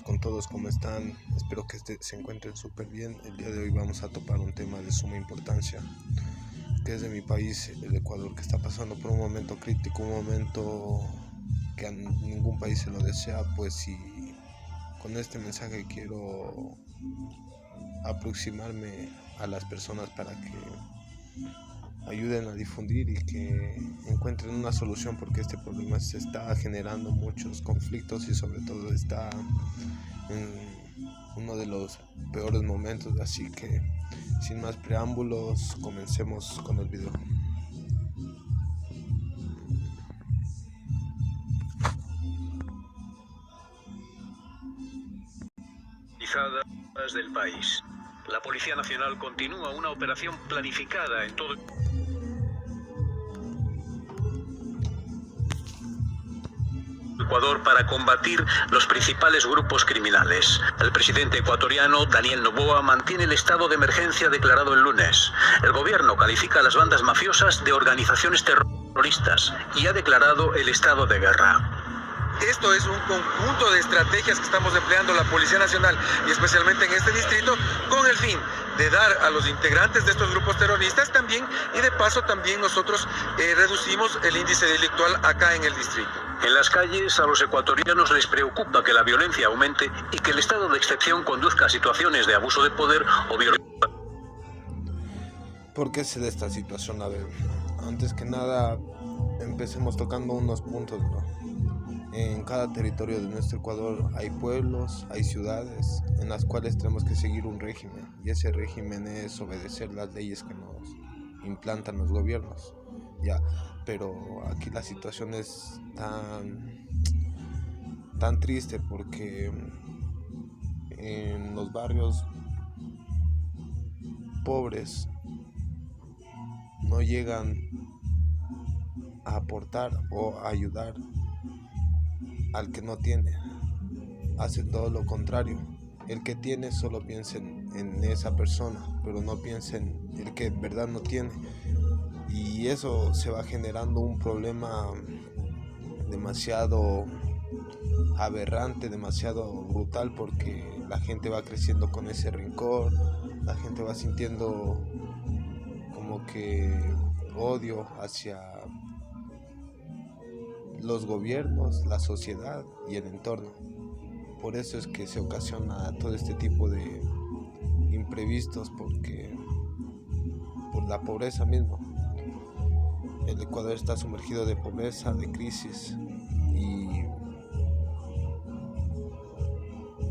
Con todos, ¿cómo están? Espero que se encuentren súper bien. El día de hoy vamos a topar un tema de suma importancia, que es de mi país, el Ecuador, que está pasando por un momento crítico, un momento que a ningún país se lo desea. Pues y con este mensaje quiero aproximarme a las personas para que ayuden a difundir y que encuentren una solución, porque este problema se está generando muchos conflictos y sobre todo está en uno de los peores momentos. Así que sin más preámbulos, comencemos con el video. Del país. La Policía Nacional continúa una operación planificada en todo Ecuador para combatir los principales grupos criminales. El presidente ecuatoriano Daniel Noboa mantiene el estado de emergencia declarado el lunes. El gobierno califica a las bandas mafiosas de organizaciones terroristas y ha declarado el estado de guerra. Esto es un conjunto de estrategias que estamos empleando la Policía Nacional y especialmente en este distrito con el fin de dar a los integrantes de estos grupos terroristas también, y de paso también nosotros reducimos el índice delictual acá en el distrito. En las calles a los ecuatorianos les preocupa que la violencia aumente y que el estado de excepción conduzca a situaciones de abuso de poder o violencia. ¿Por qué se da esta situación? A ver, antes que nada empecemos tocando unos puntos, ¿no? En cada territorio de nuestro Ecuador hay pueblos, hay ciudades en las cuales tenemos que seguir un régimen, y ese régimen es obedecer las leyes que nos implantan los gobiernos, ya. Pero aquí la situación es tan triste porque en los barrios pobres no llegan a aportar o a ayudar al que no tiene. Hacen todo lo contrario. El que tiene solo piensa en esa persona, pero no piensa en el que en verdad no tiene. Y eso se va generando un problema demasiado aberrante, demasiado brutal, porque la gente va creciendo con ese rencor, la gente va sintiendo como que odio hacia los gobiernos, la sociedad y el entorno. Por eso es que se ocasiona todo este tipo de imprevistos, porque por la pobreza misma. El Ecuador está sumergido de pobreza, de crisis, y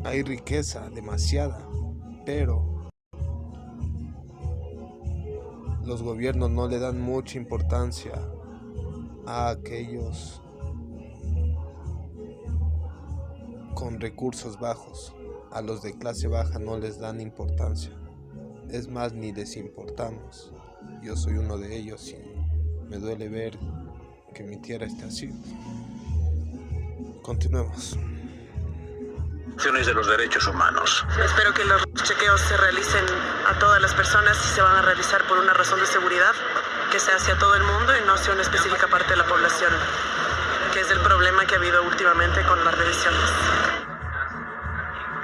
hay riqueza demasiada, pero los gobiernos no le dan mucha importancia a aquellos con recursos bajos. A los de clase baja no les dan importancia, es más, ni les importamos. Yo soy uno de ellos y me duele ver que mi tierra esté así. Continuemos. De los derechos humanos. Espero que los chequeos se realicen a todas las personas. Si se van a realizar por una razón de seguridad, que sea hacia todo el mundo y no hacia una específica parte de la población, que es el problema que ha habido últimamente con las revisiones.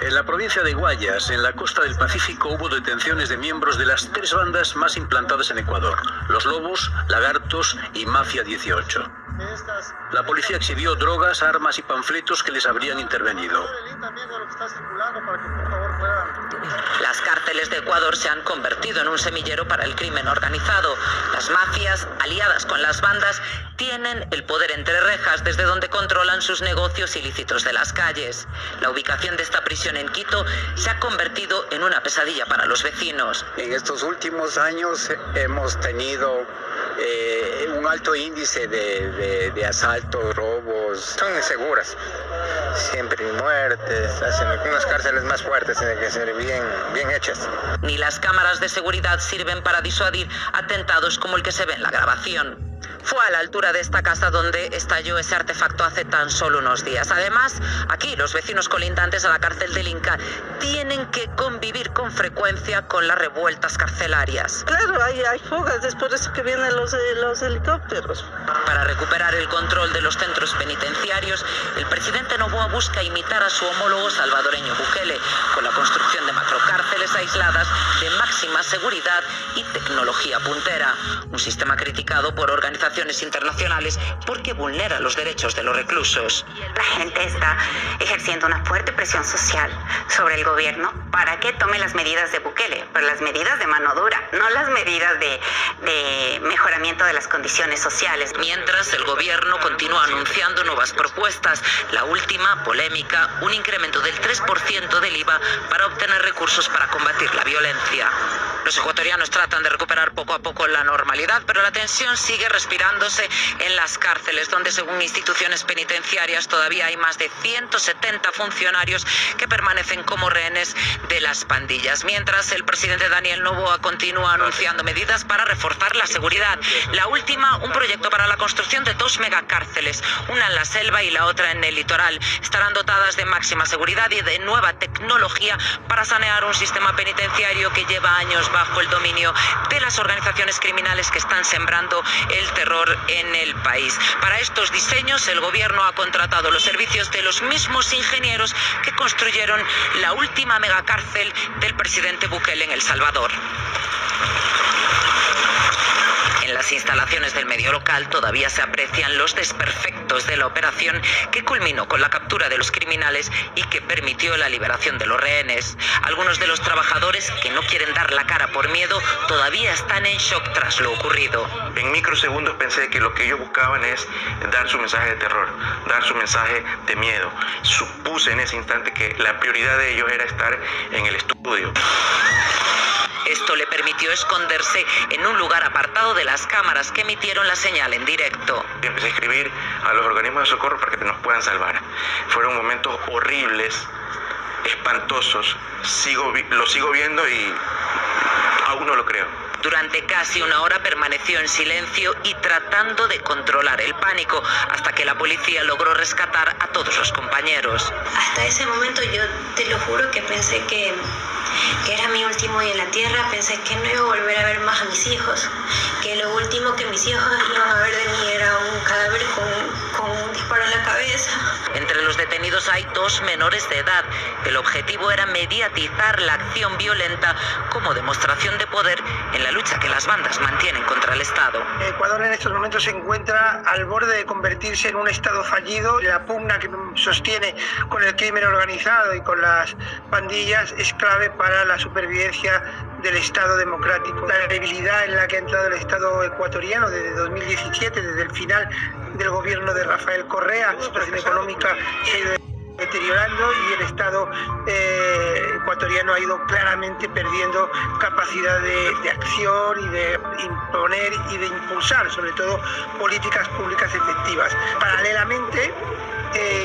En la provincia de Guayas, en la costa del Pacífico, hubo detenciones de miembros de las 3 bandas más implantadas en Ecuador: Los Lobos, Lagartos y Mafia 18. La policía exhibió drogas, armas y panfletos que les habrían intervenido. Las cárteles de Ecuador se han convertido en un semillero para el crimen organizado. Las mafias, aliadas con las bandas, tienen el poder entre rejas, desde donde controlan sus negocios ilícitos de las calles. La ubicación de esta prisión en Quito se ha convertido en una pesadilla para los vecinos. En estos últimos años hemos tenido un alto índice de asaltos, robos. Son inseguras, siempre hay muertes. Hacen unas cárceles más fuertes, tienen que ser bien hechas. Ni las cámaras de seguridad sirven para disuadir atentados como el que se ve en la grabación. fue a la altura de esta casa donde estalló ese artefacto hace tan solo unos días. Además, aquí los vecinos colindantes a la cárcel del Inca tienen que convivir con frecuencia con las revueltas carcelarias. Claro, hay fugas, es por eso que vienen los helicópteros. Para recuperar el control de los centros penitenciarios, el presidente Noboa busca imitar a su homólogo salvadoreño Bukele, con la construcción de macrocárceles aisladas de máxima seguridad y tecnología puntera. Un sistema criticado por organizaciones internacionales porque vulnera los derechos de los reclusos. La gente está ejerciendo una fuerte presión social sobre el gobierno para que tome las medidas de Bukele, pero las medidas de mano dura, no las medidas de mejoramiento de las condiciones sociales. Mientras el gobierno continúa anunciando nuevas propuestas, la última polémica, un incremento del 3% del IVA para obtener recursos para combatir la violencia. Los ecuatorianos tratan de recuperar poco a poco la normalidad, pero la tensión sigue respirándose en las cárceles, donde según instituciones penitenciarias todavía hay más de 170 funcionarios que permanecen como rehenes de las pandillas. Mientras el presidente Daniel Noboa continúa anunciando medidas para reforzar la seguridad. La última, un proyecto para la construcción de 2 megacárceles, una en la selva y la otra en el litoral. Estarán dotadas de máxima seguridad y de nueva tecnología para sanear un sistema penitenciario que lleva años bajo el dominio de las organizaciones criminales que están sembrando el terror en el país. Para estos diseños, el gobierno ha contratado los servicios de los mismos ingenieros que construyeron la última megacárcel del presidente Bukele en El Salvador. En las instalaciones del medio local todavía se aprecian los desperfectos de la operación que culminó con la captura de los criminales y que permitió la liberación de los rehenes. Algunos de los trabajadores que no quieren dar la cara por miedo todavía están en shock tras lo ocurrido. En microsegundos pensé que lo que ellos buscaban es dar su mensaje de terror, dar su mensaje de miedo. Supuse en ese instante que la prioridad de ellos era estar en el estudio. Esto le permitió esconderse en un lugar apartado de las cámaras que emitieron la señal en directo. Empecé a escribir a los organismos de socorro para que nos puedan salvar. Fueron momentos horribles, espantosos. Lo sigo viendo y aún no lo creo. Durante casi una hora permaneció en silencio y tratando de controlar el pánico, hasta que la policía logró rescatar a todos los compañeros. Hasta ese momento yo te lo juro que pensé que era mi último día en la tierra, pensé que no iba a volver a ver más a mis hijos, que lo último que mis hijos iban a ver de mí era un cadáver con un disparo en la cabeza. Entre los detenidos hay 2 menores de edad. El objetivo era mediatizar la acción violenta como demostración de poder en la lucha que las bandas mantienen contra el Estado. Ecuador en estos momentos se encuentra al borde de convertirse en un Estado fallido. La pugna que sostiene con el crimen organizado y con las pandillas es clave para la supervivencia del Estado democrático. La debilidad en la que ha entrado el Estado ecuatoriano desde 2017, desde el final del gobierno de Rafael Correa, la situación económica se ha ido deteriorando y el Estado ecuatoriano ha ido claramente perdiendo capacidad de acción y de imponer y de impulsar sobre todo políticas públicas efectivas. Paralelamente,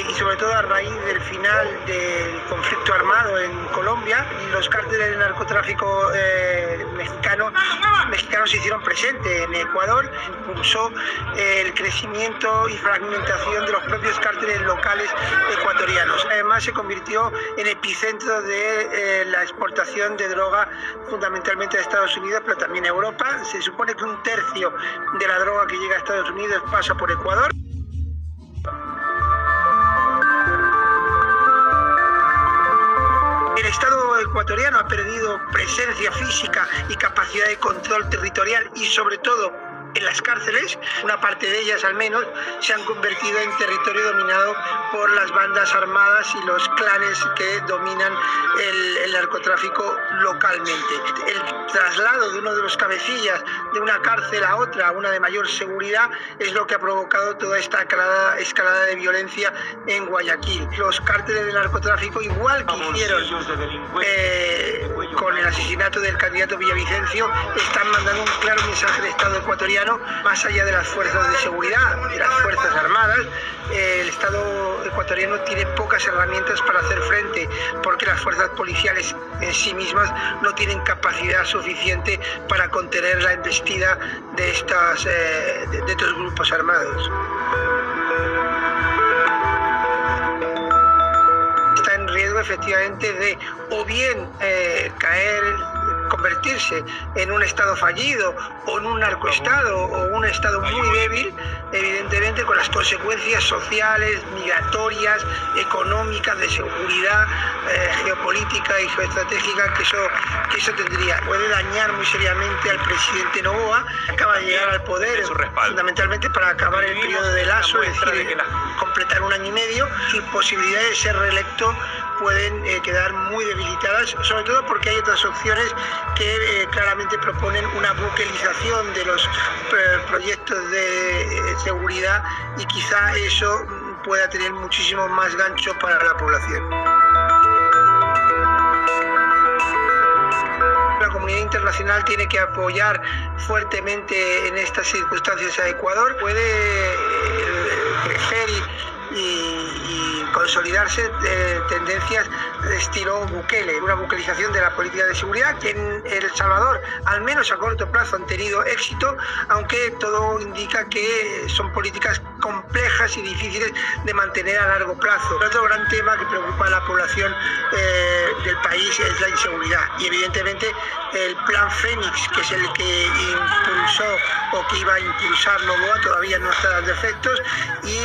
y sobre todo a raíz del final del conflicto armado en Colombia, los cárteles de narcotráfico mexicanos se hicieron presentes en Ecuador, impulsó el crecimiento y fragmentación de los propios cárteles locales ecuatorianos. Además se convirtió en epicentro de la exportación de droga fundamentalmente a Estados Unidos, pero también a Europa. Se supone que 1/3 de la droga que llega a Estados Unidos pasa por Ecuador. El Estado ecuatoriano ha perdido presencia física y capacidad de control territorial y sobre todo en las cárceles, una parte de ellas al menos, se han convertido en territorio dominado por las bandas armadas y los clanes que dominan el narcotráfico localmente. El traslado de uno de los cabecillas de una cárcel a otra, una de mayor seguridad, es lo que ha provocado toda esta escalada de violencia en Guayaquil. Los cárteles de narcotráfico, igual que hicieron con el asesinato del candidato Villavicencio, están mandando un claro mensaje al Estado ecuatoriano ecuatoriano, más allá de las fuerzas de seguridad, de las fuerzas armadas, el Estado ecuatoriano tiene pocas herramientas para hacer frente, porque las fuerzas policiales en sí mismas no tienen capacidad suficiente para contener la embestida de estos grupos armados. Está en riesgo efectivamente de o bien convertirse en un Estado fallido o en un narcoestado o un Estado muy débil, evidentemente con las consecuencias sociales, migratorias, económicas, de seguridad, geopolítica y geoestratégica que eso tendría. Puede dañar muy seriamente al presidente Noboa, que acaba de llegar al poder fundamentalmente para acabar el periodo de Lasso, es decir, completar 1 año y medio. Sus posibilidades de ser reelecto pueden quedar muy debilitadas, sobre todo porque hay otras opciones que claramente proponen una buquelización de los proyectos de seguridad, y quizá eso pueda tener muchísimo más gancho para la población. La comunidad internacional tiene que apoyar fuertemente en estas circunstancias a Ecuador. Puede crecer y consolidarse tendencias de estilo Bukele, una buquelización de la política de seguridad que en El Salvador, al menos a corto plazo, han tenido éxito, aunque todo indica que son políticas complejas y difíciles de mantener a largo plazo. Otro gran tema que preocupa a la población del país es la inseguridad, y evidentemente el plan Fénix, que es el que impulsó o que iba a impulsar Noboa, todavía no está dando efectos, y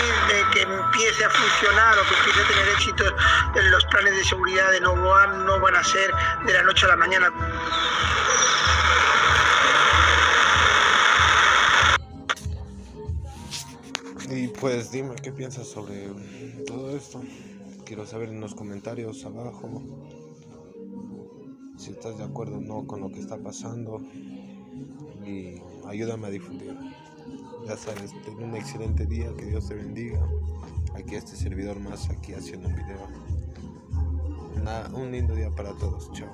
que empiece a funcionar o que empiece a tener éxito en los planes de seguridad de Noboa no van a ser de la noche a la mañana. Y pues dime qué piensas sobre todo esto. Quiero saber en los comentarios abajo si estás de acuerdo o no con lo que está pasando, y ayúdame a difundir. Ya sabes, ten un excelente día, que Dios te bendiga. Aquí este servidor más, aquí haciendo un video. Un lindo día para todos, chao.